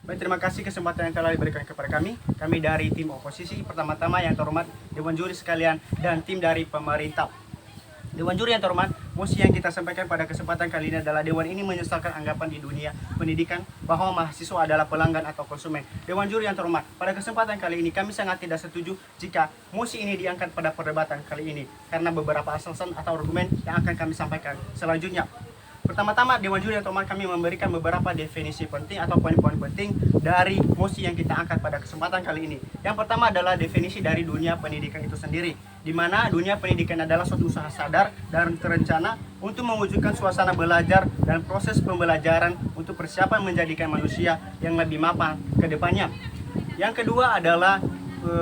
Baik, terima kasih kesempatan yang telah diberikan kepada kami. Kami dari tim oposisi, pertama-tama yang terhormat Dewan Juri sekalian dan tim dari pemerintah. Dewan Juri yang terhormat, mosi yang kita sampaikan pada kesempatan kali ini adalah Dewan ini menyesalkan anggapan di dunia pendidikan bahwa mahasiswa adalah pelanggan atau konsumen. Dewan Juri yang terhormat, pada kesempatan kali ini kami sangat tidak setuju jika mosi ini diangkat pada perdebatan kali ini karena beberapa alasan atau argumen yang akan kami sampaikan selanjutnya. Pertama-tama, Dewan Juri yang terhormat, kami memberikan beberapa definisi penting atau poin-poin penting dari mosi yang kita angkat pada kesempatan kali ini. Yang pertama adalah definisi dari dunia pendidikan itu sendiri, di mana dunia pendidikan adalah suatu usaha sadar dan terencana untuk mewujudkan suasana belajar dan proses pembelajaran untuk persiapan menjadikan manusia yang lebih mapan ke depannya. Yang kedua adalah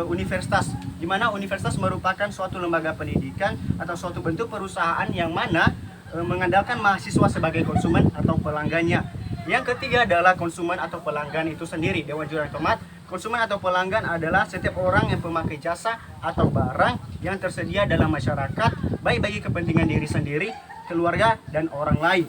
universitas, di mana universitas merupakan suatu lembaga pendidikan atau suatu bentuk perusahaan yang mana mengandalkan mahasiswa sebagai konsumen atau pelanggannya. Yang ketiga adalah konsumen atau pelanggan itu sendiri. Dewan Juri yang terhormat, konsumen atau pelanggan adalah setiap orang yang pemakai jasa atau barang yang tersedia dalam masyarakat, baik bagi kepentingan diri sendiri, keluarga, dan orang lain.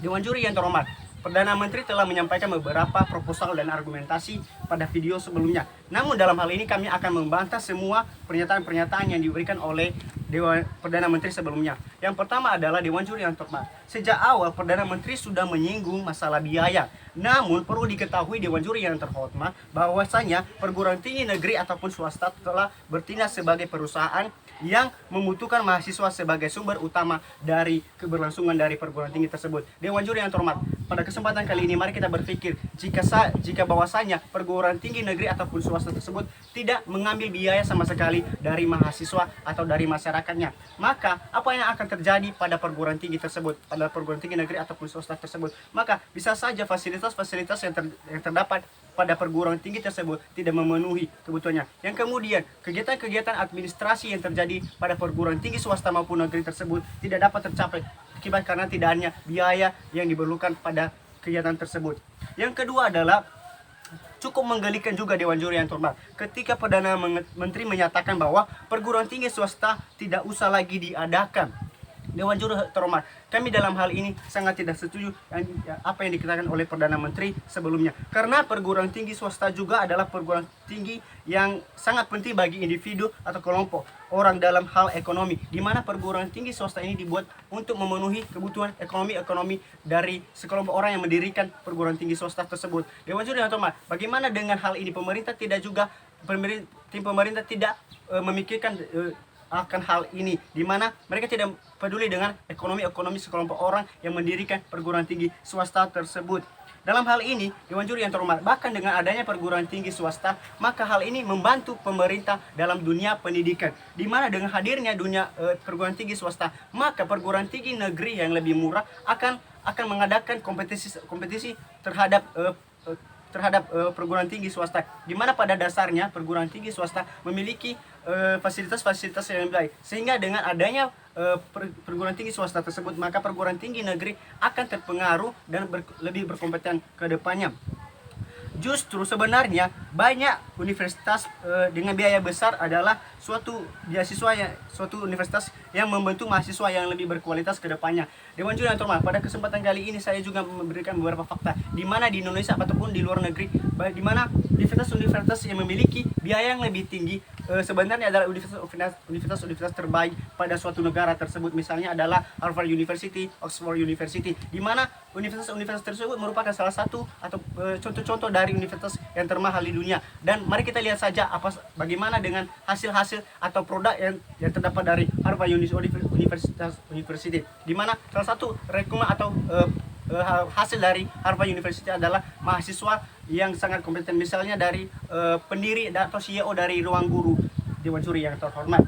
Dewan Juri yang terhormat, Perdana Menteri telah menyampaikan beberapa proposal dan argumentasi pada video sebelumnya. Namun dalam hal ini kami akan membantah semua pernyataan-pernyataan yang diberikan oleh Perdana Menteri sebelumnya. Yang pertama adalah Dewan Juri yang terhormat, sejak awal Perdana Menteri sudah menyinggung masalah biaya. Namun perlu diketahui Dewan Juri yang terhormat bahwasanya perguruan tinggi negeri ataupun swasta telah bertindak sebagai perusahaan yang membutuhkan mahasiswa sebagai sumber utama dari keberlangsungan dari perguruan tinggi tersebut. Dewan Juri yang terhormat, pada kesempatan kali ini mari kita berpikir jika bahwasanya perguruan tinggi negeri ataupun swasta tersebut tidak mengambil biaya sama sekali dari mahasiswa atau dari masyarakatnya, maka apa yang akan terjadi pada perguruan tinggi tersebut, pada perguruan tinggi negeri ataupun swasta tersebut? Maka bisa saja fasilitas-fasilitas yang terdapat pada perguruan tinggi tersebut tidak memenuhi kebutuhannya. Yang kemudian, kegiatan-kegiatan administrasi yang terjadi pada perguruan tinggi swasta maupun negeri tersebut tidak dapat tercapai akibat karena tidak adanya biaya yang diperlukan pada kegiatan tersebut. Yang kedua adalah cukup menggelikan juga Dewan Juri yang terhormat ketika Perdana Menteri menyatakan bahwa perguruan tinggi swasta tidak usah lagi diadakan. Dewan Juri terhormat, kami dalam hal ini sangat tidak setuju apa yang dikatakan oleh Perdana Menteri sebelumnya, karena perguruan tinggi swasta juga adalah perguruan tinggi yang sangat penting bagi individu atau kelompok orang dalam hal ekonomi, di mana perguruan tinggi swasta ini dibuat untuk memenuhi kebutuhan ekonomi dari sekelompok orang yang mendirikan perguruan tinggi swasta tersebut. Dewan Juri yang terhormat, bagaimana dengan hal ini? Pemerintah tidak memikirkan akan hal ini, di mana mereka tidak peduli dengan ekonomi sekelompok orang yang mendirikan perguruan tinggi swasta tersebut. Dalam hal ini, Dewan Juri yang terhormat, bahkan dengan adanya perguruan tinggi swasta, maka hal ini membantu pemerintah dalam dunia pendidikan, di mana dengan hadirnya dunia perguruan tinggi swasta, maka perguruan tinggi negeri yang lebih murah akan mengadakan kompetisi terhadap perguruan tinggi swasta, di mana pada dasarnya perguruan tinggi swasta memiliki fasilitas-fasilitas yang lebih baik, sehingga dengan adanya perguruan tinggi swasta tersebut, maka perguruan tinggi negeri akan terpengaruh dan lebih berkompeten ke depannya. Justru sebenarnya banyak universitas dengan biaya besar adalah suatu universitas yang membentuk mahasiswa yang lebih berkualitas ke depannya. Dewan Juri yang terhormat, pada kesempatan kali ini saya juga memberikan beberapa fakta di mana di Indonesia ataupun di luar negeri, di mana universitas yang memiliki biaya yang lebih tinggi sebenarnya adalah universitas terbaik pada suatu negara tersebut. Misalnya adalah Harvard University, Oxford University, di mana universitas tersebut merupakan salah satu atau contoh-contoh dari universitas yang termahal di dunia. Dan mari kita lihat saja bagaimana dengan hasil-hasil atau produk yang terdapat dari Harvard University, di mana salah satu rekomendasi atau hasil dari Harvard University adalah mahasiswa yang sangat kompeten, misalnya dari pendiri atau CEO dari Ruang Guru. Dewan Juri yang terhormat,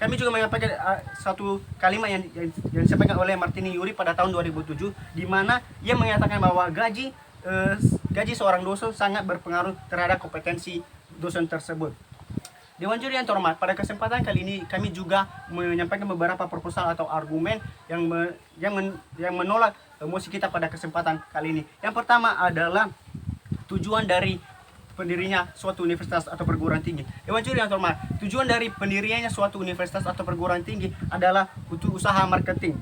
kami juga menyampaikan satu kalimat yang disampaikan oleh Martini Yuri pada tahun 2007, di mana ia menyatakan bahwa gaji seorang dosen sangat berpengaruh terhadap kompetensi dosen tersebut. Dewan Juri yang terhormat, pada kesempatan kali ini kami juga menyampaikan beberapa proposal atau argumen yang menolak mosi kita pada kesempatan kali ini. Yang pertama adalah tujuan dari pendirinya suatu universitas atau perguruan tinggi. Dewan Juri yang terhormat, tujuan dari pendiriannya suatu universitas atau perguruan tinggi adalah untuk usaha marketing.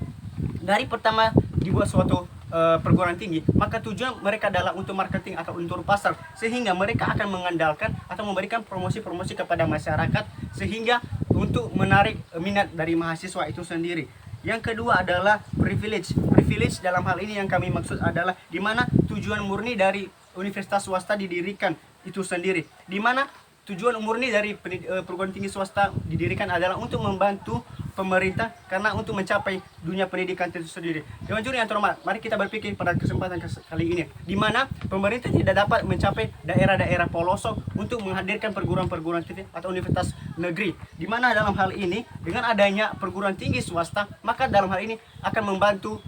Dari pertama dibuat suatu perguruan tinggi, maka tujuan mereka adalah untuk marketing atau untuk pasar, sehingga mereka akan mengandalkan atau memberikan promosi-promosi kepada masyarakat sehingga untuk menarik minat dari mahasiswa itu sendiri. Yang kedua adalah privilege. Privilege dalam hal ini yang kami maksud adalah di mana tujuan murni dari universitas swasta didirikan itu sendiri, di mana tujuan murni dari perguruan tinggi swasta didirikan adalah untuk membantu pemerintah karena untuk mencapai dunia pendidikan itu sendiri. Dewan juri yang terhormat, mari kita berpikir pada kesempatan kali ini, di mana pemerintah tidak dapat mencapai daerah-daerah pelosok untuk menghadirkan perguruan-perguruan tinggi atau universitas negeri. Di mana dalam hal ini, dengan adanya perguruan tinggi swasta, maka dalam hal ini akan membantu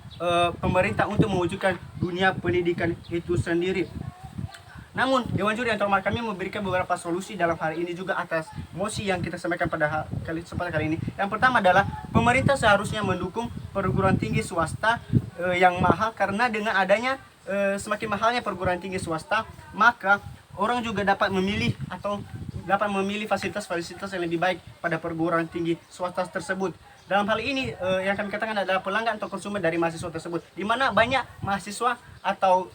pemerintah untuk mewujudkan dunia pendidikan itu sendiri. Namun, Dewan Juri yang terhormat, kami memberikan beberapa solusi dalam hal ini juga atas mosi yang kita sampaikan pada kesempatan kali ini. Yang pertama adalah pemerintah seharusnya mendukung perguruan tinggi swasta yang mahal, karena dengan adanya semakin mahalnya perguruan tinggi swasta, maka orang juga dapat memilih atau dapat memilih fasilitas-fasilitas yang lebih baik pada perguruan tinggi swasta tersebut. Dalam hal ini yang kami katakan adalah pelanggan atau konsumen dari mahasiswa tersebut, di mana banyak mahasiswa atau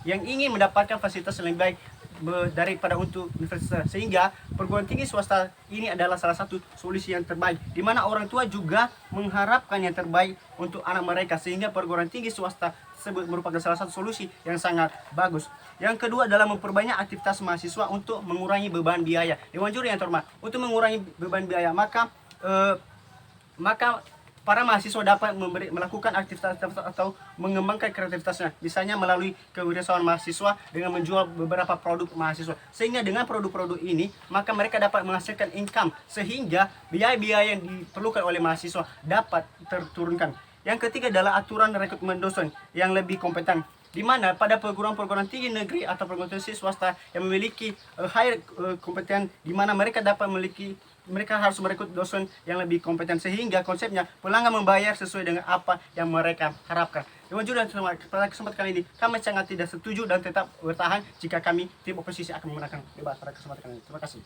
yang ingin mendapatkan fasilitas yang lebih baik daripada untuk universitas, sehingga perguruan tinggi swasta ini adalah salah satu solusi yang terbaik, di mana orang tua juga mengharapkan yang terbaik untuk anak mereka, sehingga perguruan tinggi swasta tersebut merupakan salah satu solusi yang sangat bagus. Yang kedua adalah memperbanyak aktivitas mahasiswa untuk mengurangi beban biaya. Dewan Juri yang terhormat, untuk mengurangi beban biaya, maka para mahasiswa dapat melakukan aktivitas atau mengembangkan kreativitasnya, misalnya melalui kewirausahaan mahasiswa dengan menjual beberapa produk mahasiswa, sehingga dengan produk-produk ini maka mereka dapat menghasilkan income, sehingga biaya-biaya yang diperlukan oleh mahasiswa dapat terturunkan. Yang ketiga adalah aturan rekrutmen dosen yang lebih kompeten, di mana pada perguruan-perguruan tinggi negeri atau perguruan tinggi swasta yang memiliki high kompeten, di mana mereka harus merekrut dosen yang lebih kompeten, sehingga konsepnya pelanggan membayar sesuai dengan apa yang mereka harapkan. Dewan Juri pada kesempatan kali ini kami sangat tidak setuju dan tetap bertahan jika kami tim oposisi akan memenangkan debat pada kesempatan kali ini. Terima kasih.